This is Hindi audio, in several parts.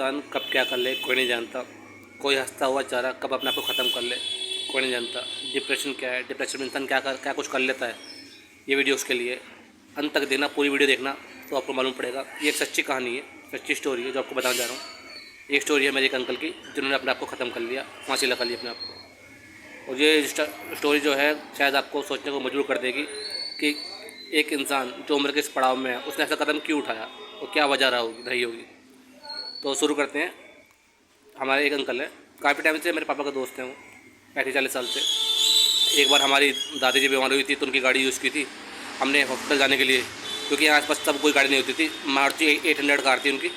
इंसान कब क्या कर ले कोई नहीं जानता। कोई हंसता हुआ चारा कब अपने आप को ख़त्म कर ले कोई नहीं जानता। डिप्रेशन क्या है, डिप्रेशन में इंसान क्या कुछ कर लेता है, ये वीडियो उसके लिए। अंत तक देना, पूरी वीडियो देखना तो आपको मालूम पड़ेगा। ये एक सच्ची कहानी है, सच्ची स्टोरी है जो आपको बताना चाह रहा हूँ। एक स्टोरी है मेरे एक अंकल की जिन्होंने अपने आप को ख़त्म कर लिया, फांसी लगा ली अपने आप को। और ये स्टोरी जो है शायद आपको सोचने को मजबूर कर देगी कि एक इंसान जो उम्र के इस पड़ाव में है उसने ऐसा कदम क्यों उठाया और क्या वजह रही होगी। तो शुरू करते हैं। हमारे एक अंकल है, काफ़ी टाइम से मेरे पापा का दोस्त हैं, वो 35-40 साल से। एक बार हमारी दादी जी बीमार हुई थी तो उनकी गाड़ी यूज़ की थी हमने हॉस्पिटल जाने के लिए, क्योंकि यहाँ आसपास तब कोई गाड़ी नहीं होती थी। मारुति 800 कार थी उनकी।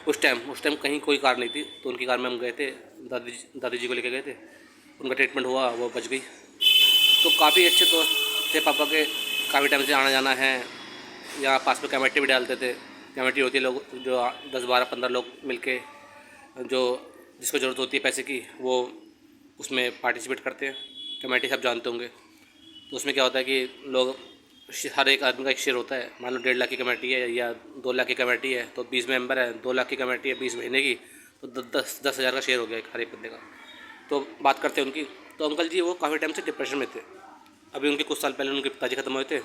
उस टाइम कहीं कोई कार नहीं थी, तो उनकी कार में हम गए थे। दादी जी को लेकर गए थे, उनका ट्रीटमेंट हुआ, वो बच गई। तो काफ़ी अच्छे दोस्त थे पापा के, काफ़ी टाइम से आना जाना है। यहाँ पास में कमेटी भी डालते थे। कमेटी होती है, लोग जो 10-12-15 लोग मिलके जो जिसको ज़रूरत होती है पैसे की, वो उसमें पार्टिसिपेट करते हैं। कमेटी सब जानते होंगे। तो उसमें क्या होता है कि लोग, हर एक आदमी का एक शेयर होता है। मान लो 1.5 लाख की कमेटी है या 2 लाख की कमेटी है, तो 20 मेंबर है। 2 लाख की कमेटी है 20 महीने की, तो 10,000 का शेयर हो गया हर एक बंदे का। तो बात करते हैं उनकी। तो अंकल जी वो काफ़ी टाइम से डिप्रेशन में थे। अभी उनके कुछ साल पहले उनके पिताजी ख़त्म हुए थे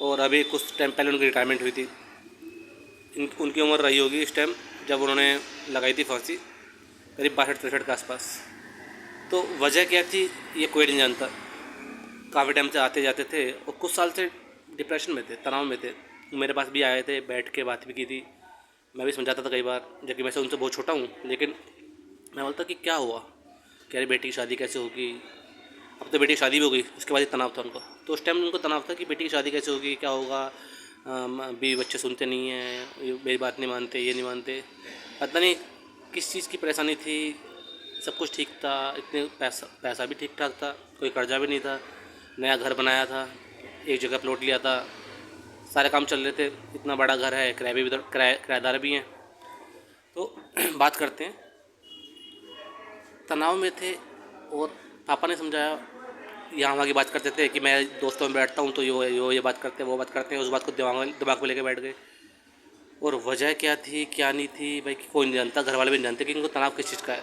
और अभी कुछ टाइम पहले उनकी रिटायरमेंट हुई थी। उनकी उम्र रही होगी इस टाइम जब उन्होंने लगाई थी फांसी, करीब 62-63 के आसपास। तो वजह क्या थी ये कोई नहीं जानता। काफ़ी टाइम से आते जाते थे और कुछ साल से डिप्रेशन में थे, तनाव में थे। मेरे पास भी आए थे, बैठ के बात भी की थी। मैं भी समझाता था कई बार, जबकि मैं से उनसे बहुत छोटा हूँ। लेकिन मैं बोलता कि क्या हुआ, कह रहे बेटी की शादी कैसे होगी। अब तो बेटी की शादी भी हो गई, उसके बाद ही तनाव था उनको। तो उस टाइम उनको तनाव था कि बेटी की शादी कैसे होगी, क्या होगा। बीवी बच्चे सुनते नहीं हैं, मेरी बात नहीं मानते, ये नहीं मानते। पता नहीं किस चीज़ की परेशानी थी। सब कुछ ठीक था, इतने पैसा भी ठीक ठाक था, कोई कर्जा भी नहीं था, नया घर बनाया था, एक जगह प्लॉट लिया था, सारे काम चल रहे थे। इतना बड़ा घर है, किराएदार भी हैं। तो बात करते हैं, तनाव में थे और पापा ने समझाया। यहाँ वहाँ की बात करते थे कि मैं दोस्तों में बैठता हूँ तो ये बात करते हैं, वो बात करते हैं। उस बात को दिमाग में लेके बैठ गए। और वजह क्या थी क्या नहीं थी भाई कोई नहीं जानता, घर वाले भी नहीं जानते कि इनको तनाव किस चीज़ का है।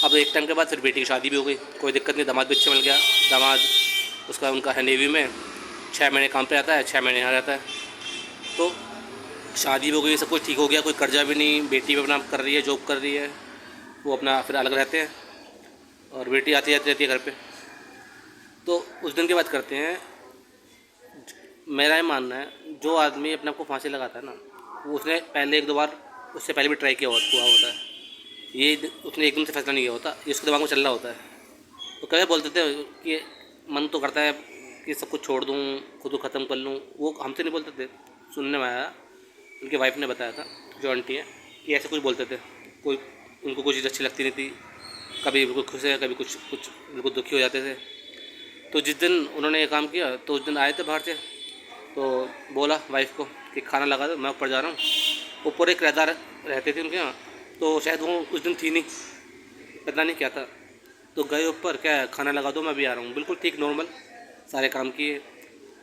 अब एक टाइम के बाद फिर बेटी की शादी भी हो गई, कोई दिक्कत नहीं, दामाद भी अच्छा मिल गया। दामाद उसका उनका है नेवी में, 6 महीने काम पे आता है, 6 महीने यहाँ रहता है। तो शादी भी हो गई, सब कुछ ठीक हो गया, कोई कर्जा भी नहीं। बेटी भी अपना कर रही है, जॉब कर रही है, वो अपना फिर अलग रहते हैं और बेटी आती जाती रहती है घर पे। तो उस दिन की बात करते हैं। मेरा ये मानना है जो आदमी अपने आप को फांसी लगाता है ना, वो उसने पहले 1-2 बार उससे पहले भी ट्राई किया हुआ होता है। ये उसने एकदम से फैसला नहीं किया होता, ये उसके दिमाग में चल रहा होता है। तो कभी बोलते थे कि मन तो करता है कि सब कुछ छोड़ दूँ, खुद को ख़त्म कर लूँ। वो हमसे नहीं बोलते थे, सुनने में आया, उनकी वाइफ ने बताया था, जो आंटी है, कि ऐसे कुछ बोलते थे। कोई उनको कोई चीज़ अच्छी लगती नहीं थी, कभी बिल्कुल खुश है, कभी कुछ बिल्कुल दुखी हो जाते थे। तो जिस दिन उन्होंने ये काम किया तो उस दिन आए थे बाहर से, तो बोला वाइफ को कि खाना लगा दो, मैं ऊपर जा रहा हूँ। ऊपर एक किराएदार रहते थे उनके यहाँ, तो शायद वो उस दिन थी नहीं, पता नहीं क्या था। तो गए ऊपर, क्या है खाना लगा दो मैं भी आ रहा हूँ। बिल्कुल ठीक नॉर्मल सारे काम किए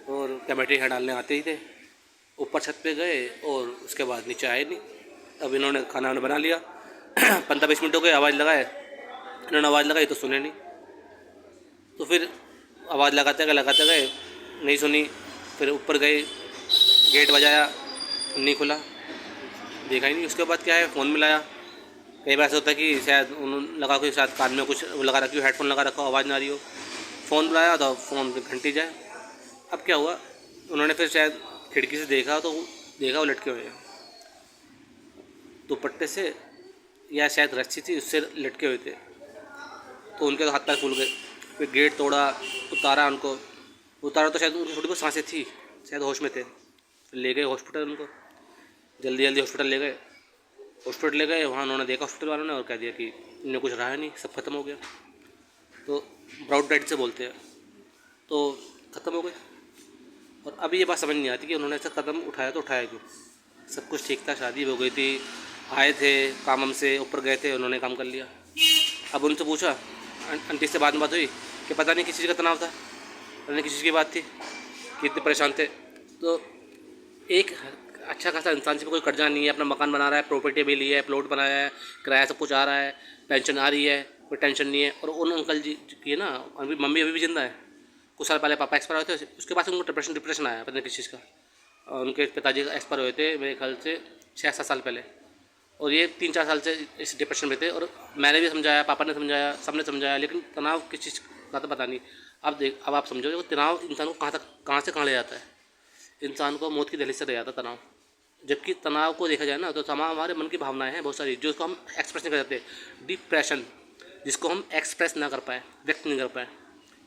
और टमाटर यहाँ डालने आते ही थे। ऊपर छत पे गए और उसके बाद नीचे आए नहीं। अब इन्होंने खाना बना लिया 15-20 मिनट हो गए, आवाज़ लगाए, इन्होंने आवाज़ लगाई तो सुने नहीं। तो फिर आवाज़ लगाते गए, नहीं सुनी। फिर ऊपर गए, गेट बजाया, नहीं खुला, देखा ही नहीं। उसके बाद क्या है, फ़ोन मिलाया। कई बार ऐसा होता है कि शायद उन्होंने लगा कोई, शायद कान में कुछ लगा रखी हो, हेडफोन लगा रखा हो, आवाज़ ना आ रही हो। फ़ोन बुलाया तो फ़ोन पे घंटी जाए। अब क्या हुआ, उन्होंने फिर शायद खिड़की से देखा तो देखा वो लटके हुए हैं दुपट्टे से, या शायद रस्सी थी उससे लटके हुए थे। तो उनके तो हाथ पैर फूल गए। फिर गेट तोड़ा, उतारा तो शायद उनकी थोड़ी बहुत सांसें थी, शायद होश में थे। ले गए हॉस्पिटल, उनको जल्दी हॉस्पिटल ले गए। वहाँ उन्होंने देखा हॉस्पिटल वालों ने और कह दिया कि इन्हें कुछ रहा नहीं, सब खत्म हो गया। तो ब्राउड डेड से बोलते हैं, तो ख़त्म हो गए। और अभी ये बात समझ नहीं आती कि उन्होंने ऐसा कदम उठाया तो उठाया क्यों। सब कुछ ठीक था, शादी हो गई थी, आए थे काम से, ऊपर गए थे, उन्होंने काम कर लिया। अब उनसे पूछा, आंटी से बाद में बात हुई कि पता नहीं किस चीज़ का तनाव था, पता नहीं किस चीज़ की बात थी कि इतने परेशान थे। तो एक अच्छा खासा इंसान से कोई कर्जा नहीं है, अपना मकान बना रहा है, प्रॉपर्टी भी ली है, प्लॉट बनाया है, किराया सब कुछ आ रहा है, पेंशन आ रही है, कोई टेंशन नहीं है। और उन अंकल जी की ना अभी मम्मी अभी भी जिंदा है, कुछ साल पहले पापा एक्सपायर हुए थे, उसके बाद उनको डिप्रेशन आया पता नहीं किस चीज़ का। और उनके पिताजी का एक्सपायर हुए थे मेरे ख्याल से 6-7 साल पहले, और ये 3-4 साल से इस डिप्रेशन में थे। और मैंने भी समझाया, पापा ने समझाया, सबने समझाया, लेकिन तनाव किस चीज़ का तो पता नहीं। अब आप समझो वो तनाव इंसान को कहाँ से कहाँ ले जाता है, इंसान को मौत की दहलीज से ले जाता है तनाव। जबकि तनाव को देखा जाए ना तो तनाव हमारे मन की भावनाएं हैं बहुत सारी, जो उसको हम एक्सप्रेस नहीं कर सकते। डिप्रेशन जिसको हम एक्सप्रेस ना कर पाए, व्यक्त नहीं कर पाए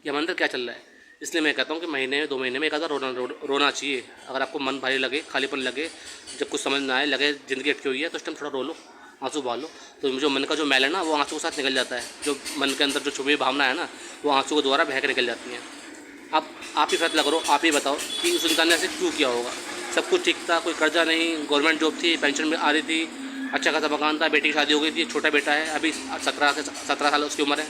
कि हमारे अंदर क्या चल रहा है। इसलिए मैं कहता हूँ कि महीने 2 महीने में एक आधा रोना चाहिए। अगर आपको मन भारी लगे, खालीपन लगे, जब कुछ समझ ना आए, लगे ज़िंदगी अटकी हुई है, तो उस टाइम थोड़ा रो लो, आंसू बहा लो, तो जो मन का जो मैल है ना वो आंसू के साथ निकल जाता है। जो मन के अंदर जो छुपी हुई भावना है ना वो आंसू के द्वारा बह कर निकल जाती हैं। अब आप ही फैसला करो, आप ही बताओ कि उस इंसान ने ऐसे क्यों किया होगा। सब कुछ ठीक था, कोई कर्जा नहीं, गवर्नमेंट जॉब थी, पेंशन में आ रही थी, अच्छा खासा मकान था, बेटी की शादी हो गई थी, छोटा बेटा है अभी 17 साल उसकी उम्र है।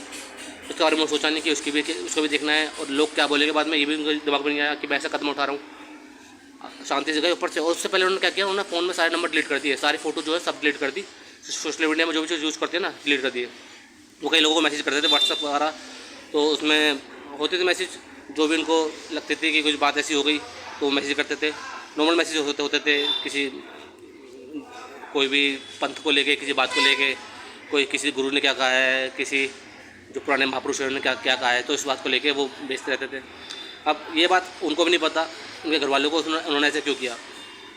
उसके बारे में सोचा नहीं कि उसको भी देखना है, और लोग क्या बोलेंगे बाद में, ये भी उनके दिमाग में नहीं आया कि मैं ऐसा कदम उठा रहा हूँ। शांति से गए ऊपर से। और उससे पहले उन्होंने क्या किया, उन्होंने फ़ोन में सारे नंबर डिलीट कर दिए, सारी फोटो जो है सब डिलीट कर दी। सोशल मीडिया में जो भी चीज़ यूज़ करते हैं ना डिलीट कर दिए। वो कई लोगों को मैसेज करते थे व्हाट्सएप वगैरह, तो उसमें होते थे मैसेज जो भी उनको लगते थे कि कुछ बात ऐसी हो गई तो मैसेज करते थे। नॉर्मल मैसेज होते थे, किसी कोई भी पंथ को लेके, किसी बात को लेके, कोई किसी गुरु ने क्या कहा है, किसी जो पुराने महापुरुषों ने क्या क्या कहा है, तो इस बात को लेके वो बेचते रहते थे। अब ये बात उनको भी नहीं पता, उनके घर वालों को उन्होंने ऐसे क्यों किया।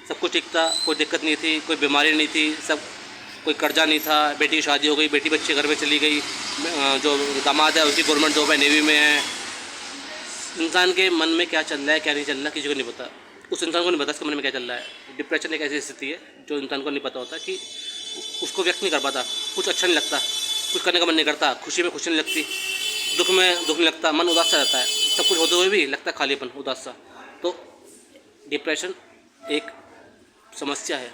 सब कुछ ठीक था, कोई दिक्कत नहीं थी, कोई बीमारी नहीं थी, सब कोई कर्जा नहीं था, बेटी की शादी हो गई, बेटी बच्चे घर में चली गई, जो दामाद है उसकी गवर्नमेंट जॉब है, नेवी में है। इंसान के मन में क्या चल रहा है, क्या नहीं चल रहा, किसी को नहीं पता। उस इंसान को नहीं पता उसके मन में क्या चल रहा है। डिप्रेशन एक ऐसी स्थिति है जो इंसान को नहीं पता होता, कि उसको व्यक्त नहीं कर पाता, कुछ अच्छा नहीं लगता, कुछ करने का मन नहीं करता, खुशी में खुशी नहीं लगती, दुख में दुख नहीं लगता, मन उदास सा रहता है, सब कुछ होते हुए भी लगता है खालीपन, उदास सा। तो डिप्रेशन एक समस्या है,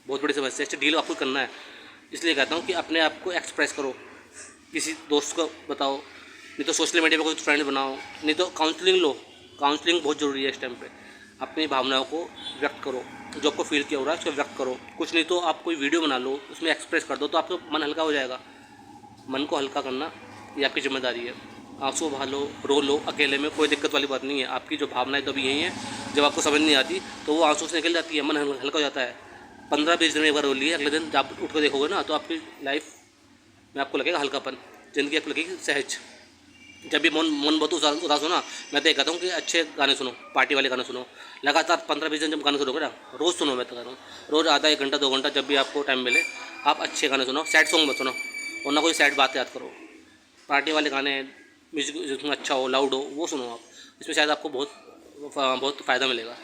बहुत बड़ी समस्या है, इससे डील आपको करना है। इसलिए कहता हूँ कि अपने आप को एक्सप्रेस करो, किसी दोस्त को बताओ, नहीं तो सोशल मीडिया पे कोई फ्रेंड बनाओ, नहीं तो काउंसलिंग लो। काउंसलिंग बहुत ज़रूरी है इस टाइम पे। अपनी भावनाओं को व्यक्त करो, जो आपको फील किया हो रहा है उसको व्यक्त करो। कुछ नहीं तो आप कोई वीडियो बना लो, उसमें एक्सप्रेस कर दो, तो आपका मन हल्का हो जाएगा। मन को हल्का करना ये आपकी जिम्मेदारी है। आंसू बहा लो, रो लो, अकेले में कोई दिक्कत वाली बात नहीं है। आपकी जो भावनाएं तो भी यही हैं, जब आपको समझ नहीं आती तो वो आंसू से निकल जाती है, मन हल्का हो जाता है। 15-20 दिन में एक बार रो लिए, अगले दिन जब उठ कर देखोगे ना तो आपकी लाइफ में आपको लगेगा हल्कापन, ज़िंदगी आपको लगेगी सहज। जब भी मन बहुत उदास हो ना, मैं तो ये कहता हूँ कि अच्छे गाने सुनो, पार्टी वाले गाने सुनो। लगातार 15-20 दिन जब गाने सुनोगे ना, रोज़ सुनो, मैं तो कह रहा हूँ रोज़ आधा 1 घंटा 2 घंटा जब भी आपको टाइम मिले आप अच्छे गाने सुनो। सैड सॉन्ग मत सुनो, और ना कोई सैड बात याद करो। पार्टी वाले गाने, म्यूज़िक जिसमें अच्छा हो, लाउड हो, वो सुनो आप। इसमें शायद आपको बहुत फ़ायदा मिलेगा।